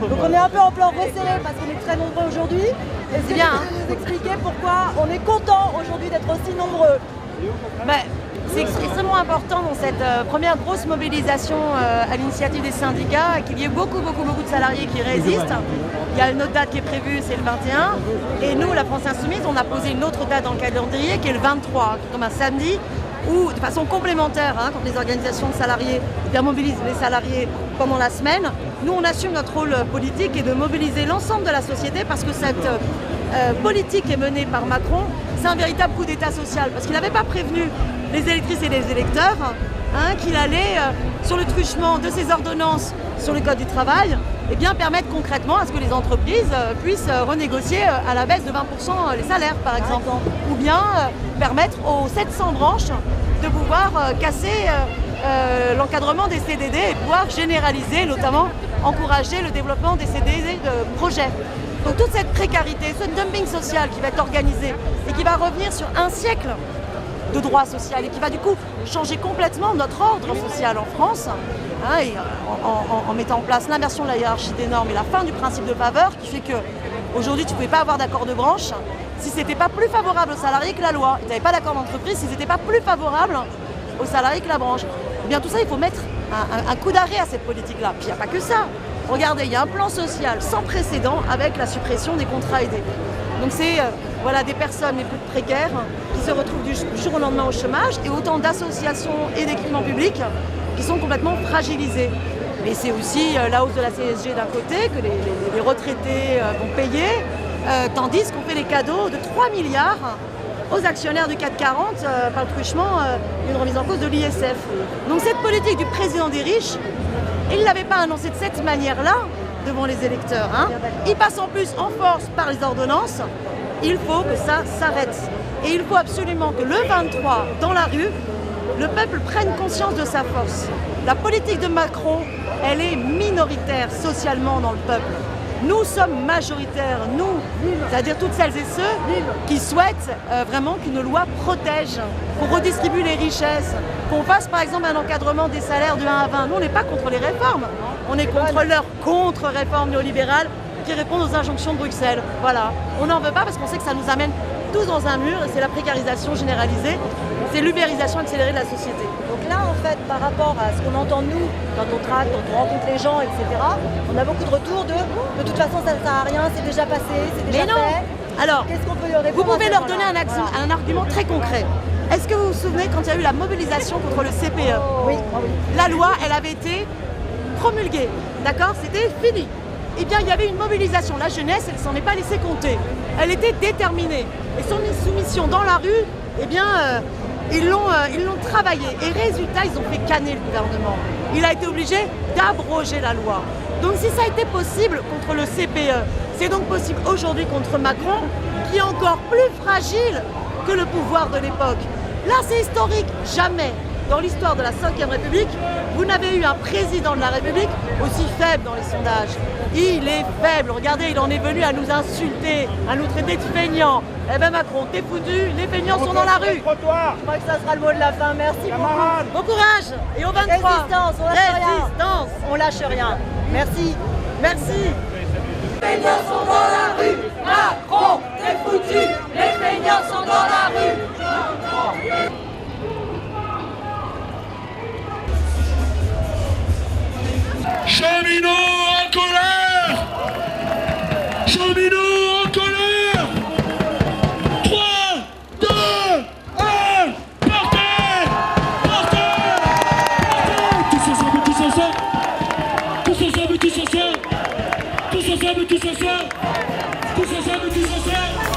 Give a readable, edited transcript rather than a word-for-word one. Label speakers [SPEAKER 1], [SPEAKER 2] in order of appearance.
[SPEAKER 1] Donc on est un peu en plan resserré parce qu'on est très nombreux aujourd'hui. Est-ce que vous pouvez nous expliquer pourquoi on est content aujourd'hui d'être aussi nombreux?
[SPEAKER 2] C'est extrêmement important dans cette première grosse mobilisation à l'initiative des syndicats qu'il y ait beaucoup de salariés qui résistent. Il y a une autre date qui est prévue, c'est le 21. Et nous, la France Insoumise, on a posé une autre date dans le calendrier qui est le 23, qui tombe un samedi, où de façon complémentaire, quand les organisations de salariés mobilisent les salariés pendant la semaine, nous on assume notre rôle politique et de mobiliser l'ensemble de la société parce que cette politique est menée par Macron, c'est un véritable coup d'état social parce qu'il n'avait pas prévenu les électrices et les électeurs qu'il allait, sur le truchement de ces ordonnances sur le Code du travail, permettre concrètement à ce que les entreprises puissent renégocier à la baisse de 20% les salaires, par exemple, ou bien permettre aux 700 branches de pouvoir casser l'encadrement des CDD et pouvoir généraliser, notamment encourager le développement des CDD de projets. Donc toute cette précarité, ce dumping social qui va être organisé et qui va revenir sur un siècle de droit social et qui va du coup changer complètement notre ordre social en France, en mettant en place l'inversion de la hiérarchie des normes et la fin du principe de faveur qui fait que aujourd'hui tu ne pouvais pas avoir d'accord de branche si ce n'était pas plus favorable aux salariés que la loi. Tu n'avais pas d'accord d'entreprise si ce n'était pas plus favorable aux salariés que la branche. Eh bien tout ça, il faut mettre un coup d'arrêt à cette politique-là. Puis il n'y a pas que ça. Regardez, il y a un plan social sans précédent avec la suppression des contrats aidés. Donc c'est des personnes les plus précaires qui se retrouvent du jour au lendemain au chômage et autant d'associations et d'équipements publics qui sont complètement fragilisés. Mais c'est aussi la hausse de la CSG d'un côté que les retraités vont payer, tandis qu'on fait les cadeaux de 3 milliards aux actionnaires du CAC 40 par le truchement d'une remise en cause de l'ISF. Donc cette politique du président des riches, il ne l'avait pas annoncé de cette manière-là devant les électeurs. Il passe en plus en force par les ordonnances. Il faut que ça s'arrête. Et il faut absolument que le 23, dans la rue, le peuple prenne conscience de sa force. La politique de Macron, elle est minoritaire socialement dans le peuple. Nous sommes majoritaires, nous, c'est-à-dire toutes celles et ceux qui souhaitent vraiment qu'une loi protège, qu'on redistribue les richesses, qu'on fasse par exemple un encadrement des salaires de 1 à 20. Nous, on n'est pas contre les réformes, on est contre leur contre-réforme néolibérale qui répondent aux injonctions de Bruxelles. Voilà, on n'en veut pas parce qu'on sait que ça nous amène tous dans un mur et c'est la précarisation généralisée, c'est l'ubérisation accélérée de la société.
[SPEAKER 1] Donc là, en fait, par rapport à ce qu'on entend nous, quand on traque, quand on rencontre les gens, etc., on a beaucoup de retours de toute façon, ça ne sert à rien, c'est déjà passé, c'est déjà fait.
[SPEAKER 2] Alors,
[SPEAKER 1] qu'est-ce qu'on peut leur répondre?
[SPEAKER 2] Vous pouvez leur donner un argument très concret. Est-ce que vous vous souvenez quand il y a eu la mobilisation contre le CPE?
[SPEAKER 1] Oui.
[SPEAKER 2] La loi, elle avait été promulguée, d'accord? C'était fini. Eh bien, il y avait une mobilisation. La jeunesse, elle ne s'en est pas laissée compter. Elle était déterminée. Et son soumission dans la rue, eh bien, ils l'ont travaillé. Et résultat, ils ont fait canner le gouvernement. Il a été obligé d'abroger la loi. Donc si ça a été possible contre le CPE, c'est donc possible aujourd'hui contre Macron, qui est encore plus fragile que le pouvoir de l'époque. Là, c'est historique. Jamais, dans l'histoire de la Ve République, vous n'avez eu un président de la République aussi faible dans les sondages. Il est faible. Regardez, il en est venu à nous insulter, à nous traiter de feignants. Eh bien Macron, t'es foutu, les feignants sont dans la rue.
[SPEAKER 1] Je crois que ça sera le mot de la fin. Merci beaucoup.
[SPEAKER 2] Bon courage. Et au 23.
[SPEAKER 1] Résistance, on lâche rien.
[SPEAKER 2] Résistance.
[SPEAKER 1] On lâche rien. Merci.
[SPEAKER 2] Merci.
[SPEAKER 3] Les feignants sont dans la rue. Macron, t'es foutu. Les feignants sont dans la rue.
[SPEAKER 4] Cheminots en colère! Cheminots en colère! 3, 2, 1, partez! Partez! Tous ensemble, tous ensemble! Tous ensemble, tous ensemble! Tous ensemble, tous ensemble! Tous ensemble, tous ensemble!